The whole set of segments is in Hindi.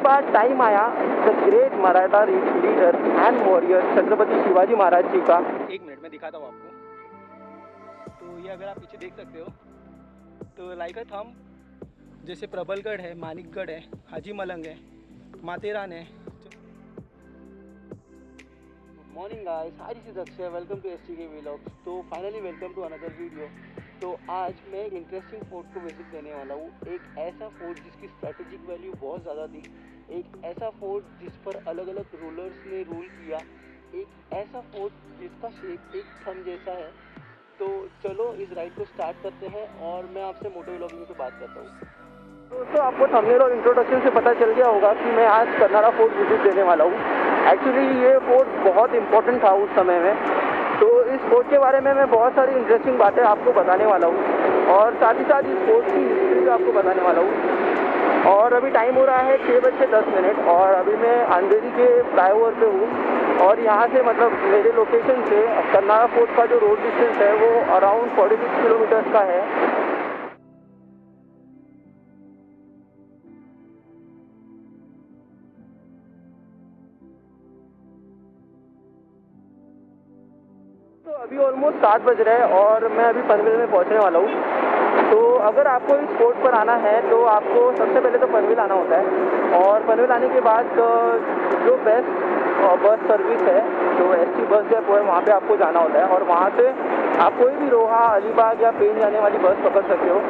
बाद टाइम आया the great Maratha leader and warrior Chhatrapati Shivaji Maharaj ji का। 1 मिनट में दिखाता हूँ आपको। तो ये अगर आप पीछे देख सकते हो तो लाइक अ थंब जैसे प्रबलगढ़ है, मानिकगढ़ है, हाजी मलंग है, माथेरान है। Morning guys, hi this is Akshay, welcome to STK vlogs. तो finally welcome to another video. तो आज मैं एक इंटरेस्टिंग फोर्ट को विजिट करने वाला हूँ। एक ऐसा फोर्ट जिसकी स्ट्रेटेजिक वैल्यू बहुत ज़्यादा थी, एक ऐसा फोर्ट जिस पर अलग अलग रूलर्स ने रूल किया, एक ऐसा फोर्ट जिसका शेप एक थंब जैसा है। तो चलो इस राइड को स्टार्ट करते हैं और मैं आपसे मोटो व्लॉगिंग पे बात करता हूँ। दोस्तों, आपको थंबनेल और इंट्रोडक्शन से पता चल गया होगा कि मैं आज कर्नाड़ा फोर्ट विजिट देने वाला हूँ। एक्चुअली ये फोर्ट बहुत इंपॉर्टेंट था उस समय में, तो इस फोर्ट के बारे में मैं बहुत सारी इंटरेस्टिंग बातें आपको बताने वाला हूँ और साथ ही साथ इस फोर्ट की हिस्ट्री भी आपको बताने वाला हूँ। और अभी टाइम हो रहा है 6:10 और अभी मैं अंधेरी के फ्लाईओवर पे हूँ और यहाँ से मतलब मेरे लोकेशन से कर्नाड़ा फोर्ट का जो रोड डिस्टेंस है वो अराउंड 46 किलोमीटर्स का है। तो अभी ऑलमोस्ट 7 बज रहे हैं और मैं अभी पनवेल में पहुंचने वाला हूँ। तो अगर आपको इस फोर्ट पर आना है तो आपको सबसे पहले तो पनवेल आना होता है और पनवेल आने के बाद जो बेस्ट बस सर्विस है, जो एसटी बस डेपो है, वहाँ पे आपको जाना होता है और वहाँ से आप कोई भी रोहा, अलीबाग या पेन जाने वाली बस पकड़ सकते हो,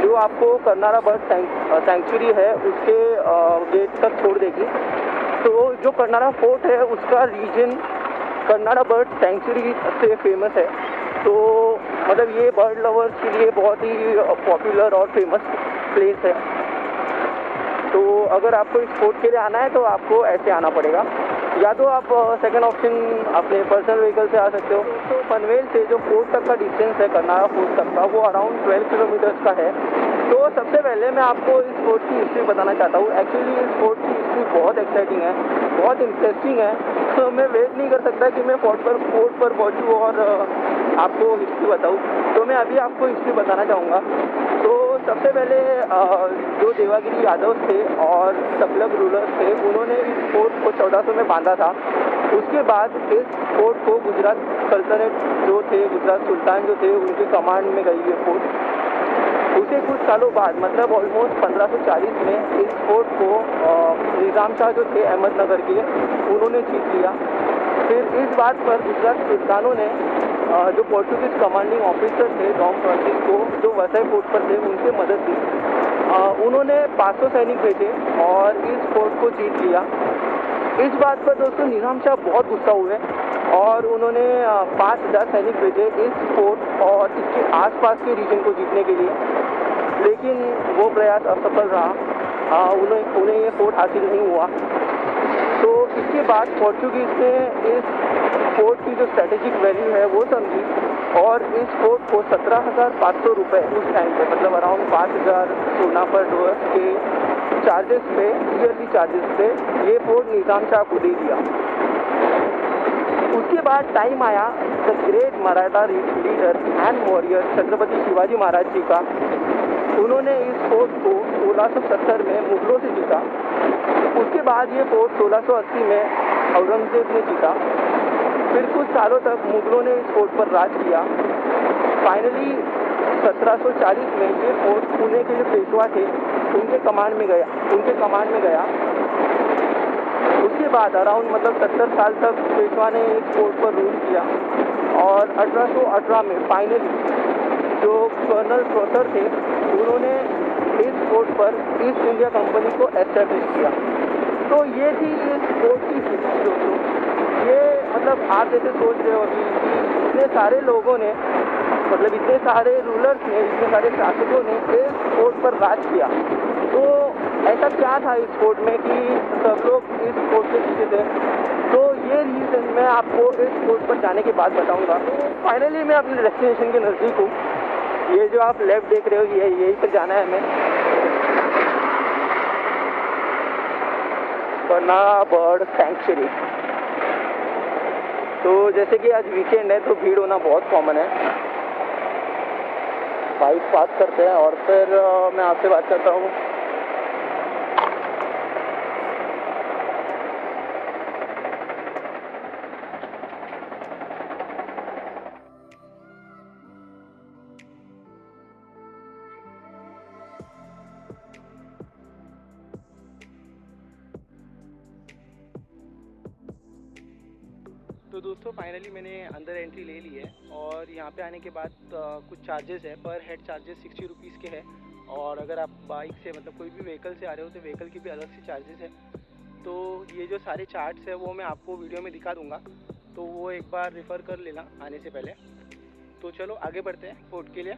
जो आपको कर्नाड़ा बर्ड सेंचुरी है उसके गेट तक छोड़ देगी। तो जो कर्नाड़ा फोर्ट है उसका रीजन कर्नाड़ा बर्ड सेंचुरी से फेमस है। तो मतलब ये बर्ड लवर्स के लिए बहुत ही पॉपुलर और फेमस प्लेस है। तो अगर आपको इस फोर्ट के लिए आना है तो आपको ऐसे आना पड़ेगा, या तो आप सेकंड ऑप्शन अपने पर्सनल व्हीकल से आ सकते हो। तो पनवेल से जो फोर्ट तक का डिस्टेंस है कर्नाड़ा फोर्ट तक का, वो अराउंड 12 किलोमीटर्स का है। तो सबसे पहले मैं आपको इस फोर्ट की हिस्ट्री बताना चाहता हूँ। एक्चुअली इस फोर्ट की हिस्ट्री बहुत एक्साइटिंग है, बहुत इंटरेस्टिंग है। तो मैं वेट नहीं कर सकता कि मैं फोर्ट पर पहुँचूँ और आपको हिस्ट्री बताऊँ। तो मैं अभी आपको हिस्ट्री बताना चाहूँगा। तो सबसे पहले जो देवागिरी यादव थे और तगलक रूलर्स थे, उन्होंने इस फोर्ट को 1400 में बांधा था। उसके बाद इस फोर्ट को गुजरात सल्तनत जो थे, गुजरात सुल्तान जो थे, उनके कमांड में गई ये फोर्ट। उसे कुछ सालों बाद मतलब ऑलमोस्ट 1540 में इस फोर्ट को निज़ाम शाह जो थे अहमदनगर के, उन्होंने जीत लिया। फिर इस बात पर गुजरात सुल्तानों ने जो पोर्चुगीज कमांडिंग ऑफिसर थे डॉम फ्रांसिस्को, जो वसई फोर्ट पर थे, उनसे मदद ली। उन्होंने 500 सैनिक भेजे और इस फोर्ट को जीत लिया। इस बात पर दोस्तों निज़ाम शाह बहुत गुस्सा हुए और उन्होंने 5000 सैनिक भेजे इस फोर्ट और इसके आसपास के रीजन को जीतने के लिए, लेकिन वो प्रयास असफल रहा। उन्हें ये फोर्ट हासिल नहीं हुआ। तो इसके बाद पोर्चुगीज ने इस फोर्ट की जो स्ट्रेटेजिक वैल्यू है वो समझी और इस फोर्ट को 17,500 रुपये उस टाइम पे, मतलब अराउंड 5,000 सोना पर डॉलर के चार्जेस पे, ईयरली चार्जेस पे, ये फोर्ट निज़ाम शाह को दे दिया। उसके बाद टाइम आया the great Maratha leader and warrior Chhatrapati Shivaji Maharaj ji का। उन्होंने इस फोर्ट को 1670 में मुगलों से जीता। उसके बाद ये फोर्ट 1680 में औरंगजेब ने जीता। फिर कुछ सालों तक मुगलों ने इस फोर्ट पर राज किया। फाइनली 1740 में ये फोर्ट पुणे के जो पेशवा थे उनके कमांड में गया। उसके बाद अराउंड मतलब 70 साल तक पेशवा ने इस फोर्ट पर रूल किया और 1818 में फाइनली जो कर्नल प्रोसर थे, उन्होंने इस फोर्ट पर ईस्ट इंडिया कंपनी को एस्टेब्लिश किया। तो ये थी इस फोर्ट की हिस्ट्री दोस्तों। ये मतलब आप जैसे सोच रहे हो कि इतने सारे लोगों ने, मतलब इतने सारे रूलर्स ने, इतने सारे शासकों ने इस फोर्ट पर राज किया, तो ऐसा क्या था इस फोर्ट में कि सब लोग इस फोर्ट के पीछे थे? तो ये रीज़न मैं आपको इस फोर्ट पर जाने के बाद बताऊंगा। फाइनली मैं अपने डेस्टिनेशन के नज़दीक हूँ। ये जो आप लेफ्ट देख रहे हो, ये यहीं पर जाना है हमें, कर्नाड़ा बर्ड सेंचुरी। तो जैसे कि आज वीकेंड है तो भीड़ होना बहुत कॉमन है। बाइक पास करते हैं और फिर मैं आपसे बात करता हूँ। दोस्तों फाइनली मैंने अंदर एंट्री ले ली है और यहाँ पे आने के बाद कुछ चार्जेस है। पर हेड चार्जेस 60 रुपीज़ के है और अगर आप बाइक से मतलब कोई भी व्हीकल से आ रहे हो तो व्हीकल की भी अलग से चार्जेस है। तो ये जो सारे चार्ट्स है वो मैं आपको वीडियो में दिखा दूँगा, तो वो एक बार रेफ़र कर लेना आने से पहले। तो चलो आगे बढ़ते हैं फोर्ट के लिए।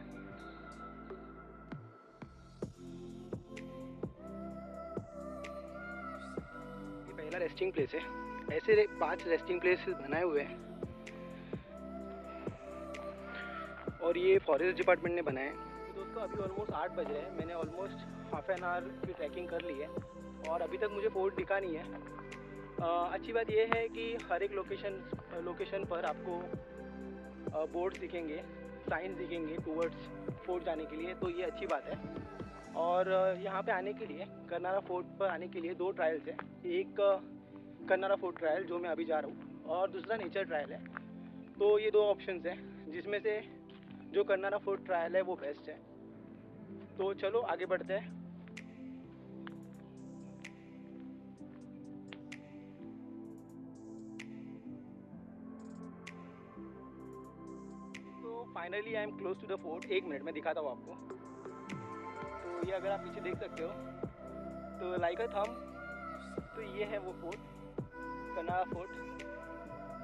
ये पहला रेस्टिंग प्लेस है। ऐसे 5 रेस्टिंग प्लेस बनाए हुए हैं और ये फॉरेस्ट डिपार्टमेंट ने बनाए हैं। तो दोस्तों अभी ऑलमोस्ट 8 बज रहे हैं। मैंने ऑलमोस्ट हाफ एन आवर की ट्रैकिंग कर ली है और अभी तक मुझे फोर्ट दिखा नहीं है। अच्छी बात यह है कि हर एक लोकेशन पर आपको बोर्ड्स दिखेंगे, साइंस दिखेंगे टूवर्ड्स फोर्ट जाने के लिए, तो ये अच्छी बात है। और यहाँ पे आने के लिए कर्नारा फोर्ट पर आने के लिए 2 ट्रायल्स हैं। एक कर्नारा फोर्ट ट्रायल जो मैं अभी जा रहा हूँ और दूसरा नेचर ट्रायल है। तो ये 2 ऑप्शंस हैं जिसमें से जो कर्नारा फोर्ट ट्रायल है वो बेस्ट है। तो चलो आगे बढ़ते हैं। तो finally I am close to the fort. 1 minute में दिखाता हूँ आपको। तो ये अगर आप पीछे देख सकते हो तो लाइक अ थंब, तो ये है वो फोर्ट, कर्नारा फोर्ट।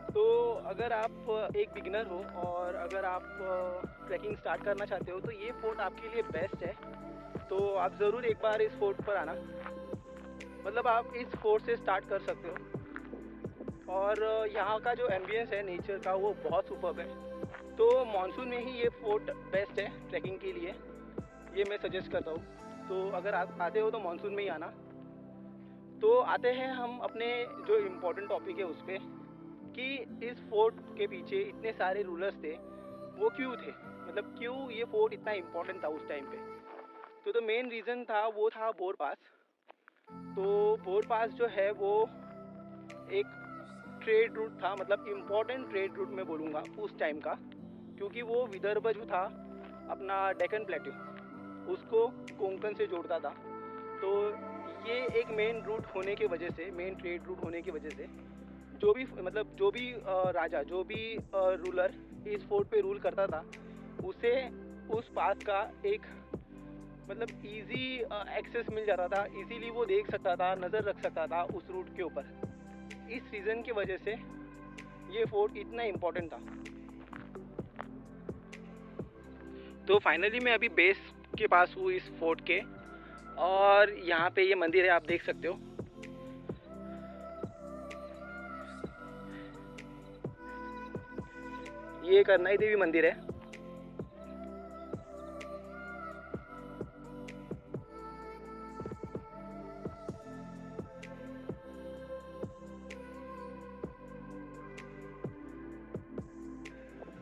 तो अगर आप एक बिगिनर हो और अगर आप ट्रैकिंग स्टार्ट करना चाहते हो तो ये फोर्ट आपके लिए बेस्ट है। तो आप ज़रूर एक बार इस फोर्ट पर आना, मतलब आप इस फोर्ट से स्टार्ट कर सकते हो। और यहाँ का जो एम्बियंस है नेचर का वो बहुत सुपर्ब है। तो मानसून में ही ये फोर्ट बेस्ट है ट्रैकिंग के लिए, ये मैं सजेस्ट करता हूँ। तो अगर आप आते हो तो मानसून में ही आना। तो आते हैं हम अपने जो इम्पोर्टेंट टॉपिक है उस पर, कि इस फोर्ट के पीछे इतने सारे रूलर्स थे, वो क्यों थे, मतलब क्यों ये फोर्ट इतना इम्पोर्टेंट था उस टाइम पे। तो मेन रीज़न था वो था बोर पास। तो बोर पास जो है वो एक ट्रेड रूट था, मतलब इम्पोर्टेंट ट्रेड रूट मैं बोलूँगा उस टाइम का, क्योंकि वो विदर्भ जो था अपना डेक्कन प्लेट्यू उसको कोंकण से जोड़ता था। तो ये एक मेन रूट होने की वजह से, मेन ट्रेड रूट होने की वजह से जो भी राजा, जो भी रूलर इस फोर्ट पे रूल करता था उसे उस पास का एक मतलब इजी एक्सेस मिल जाता था। इजीली वो देख सकता था, नज़र रख सकता था उस रूट के ऊपर। इस रीज़न की वजह से ये फोर्ट इतना इम्पोर्टेंट था। तो फाइनली मैं अभी बेस के पास हूँ इस फोर्ट के, और यहाँ पे ये मंदिर है, आप देख सकते हो। ये करनाई देवी मंदिर है।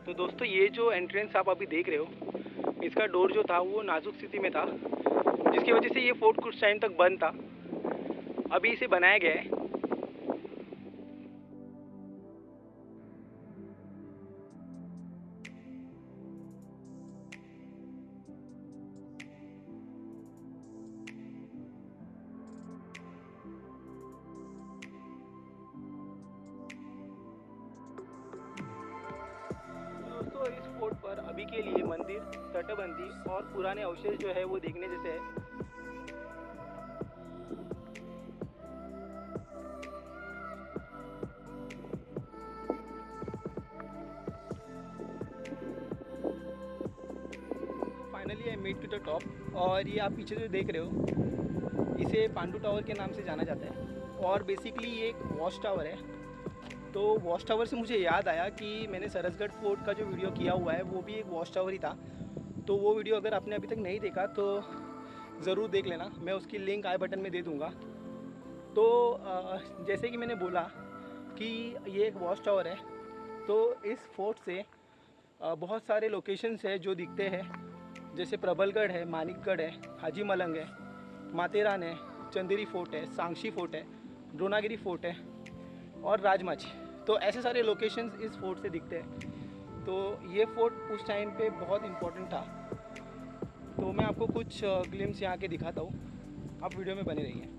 तो दोस्तों ये जो एंट्रेंस आप अभी देख रहे हो, इसका डोर जो था वो नाजुक स्थिति में था, जिसकी वजह से ये फोर्ट कुछ टाइम तक बंद था। अभी इसे बनाया गया है। दोस्तों इस फोर्ट पर अभी के लिए मंदिर, तटबंदी और पुराने अवशेष जो है वो देखने जैसे है। Finally I made to the top. और ये आप पीछे जो देख रहे हो इसे पांडू टावर के नाम से जाना जाता है, और बेसिकली ये एक वॉच टावर है। तो वॉच टावर से मुझे याद आया कि मैंने सरसगढ़ फोर्ट का जो वीडियो किया हुआ है वो भी एक वॉच टावर ही था। तो वो वीडियो अगर आपने अभी तक नहीं देखा तो ज़रूर देख लेना, मैं उसकी लिंक आई बटन में दे दूँगा। तो जैसे कि मैंने बोला कि ये एक वॉच टावर है, तो इस फोर्ट से बहुत सारे लोकेशंस है जो दिखते हैं, जैसे प्रबलगढ़ है, मानिकगढ़ है, हाजी मलंग है, माथेरान है, चंदेरी फोर्ट है, सांक्षी फोर्ट है, द्रोणागिरी फोर्ट है और राजमाची। तो ऐसे सारे लोकेशंस इस फोर्ट से दिखते हैं। तो ये फोर्ट उस टाइम पे बहुत इम्पोर्टेंट था। तो मैं आपको कुछ ग्लिम्स यहाँ के दिखाता हूँ, आप वीडियो में बने रहिए।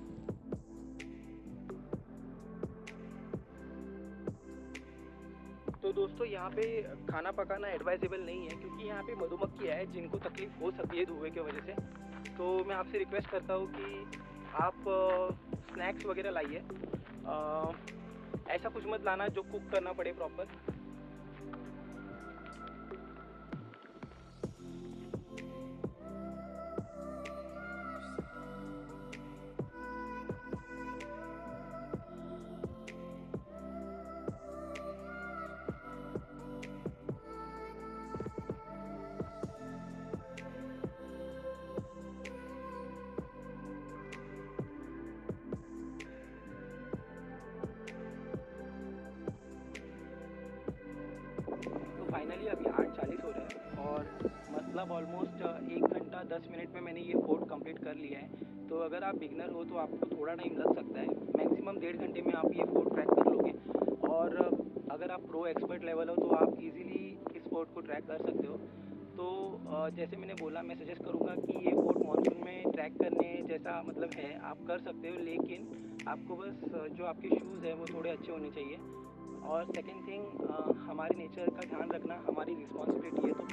दोस्तों यहाँ पे खाना पकाना एडवाइजेबल नहीं है, क्योंकि यहाँ पे मधुमक्खी है जिनको तकलीफ़ हो सकती है धुएं की वजह से। तो मैं आपसे रिक्वेस्ट करता हूँ कि आप स्नैक्स वगैरह लाइए, ऐसा कुछ मत लाना जो कुक करना पड़े प्रॉपर। फाइनली अभी 8:40 हो रहे हैं और मतलब ऑलमोस्ट 1 घंटा 10 मिनट में मैंने ये फोर्ट कंप्लीट कर लिया है। तो अगर आप बिगनर हो तो आपको थोड़ा टाइम लग सकता है, मैक्सिमम 1.5 घंटे में आप ये फोर्ट ट्रैक कर लोगे। और अगर आप प्रो एक्सपर्ट लेवल हो तो आप इजीली इस फोर्ट को ट्रैक कर सकते हो। तो जैसे मैंने बोला, मैं सजेस्ट करूँगा कि ये फोर्ट मानसून में ट्रैक करने जैसा मतलब है, आप कर सकते हो, लेकिन आपको बस जो आपके शूज़ है वो थोड़े अच्छे होने चाहिए। और सेकंड थिंग, हमारे नेचर का ध्यान रखना हमारी रिस्पॉन्सिबिलिटी है। तो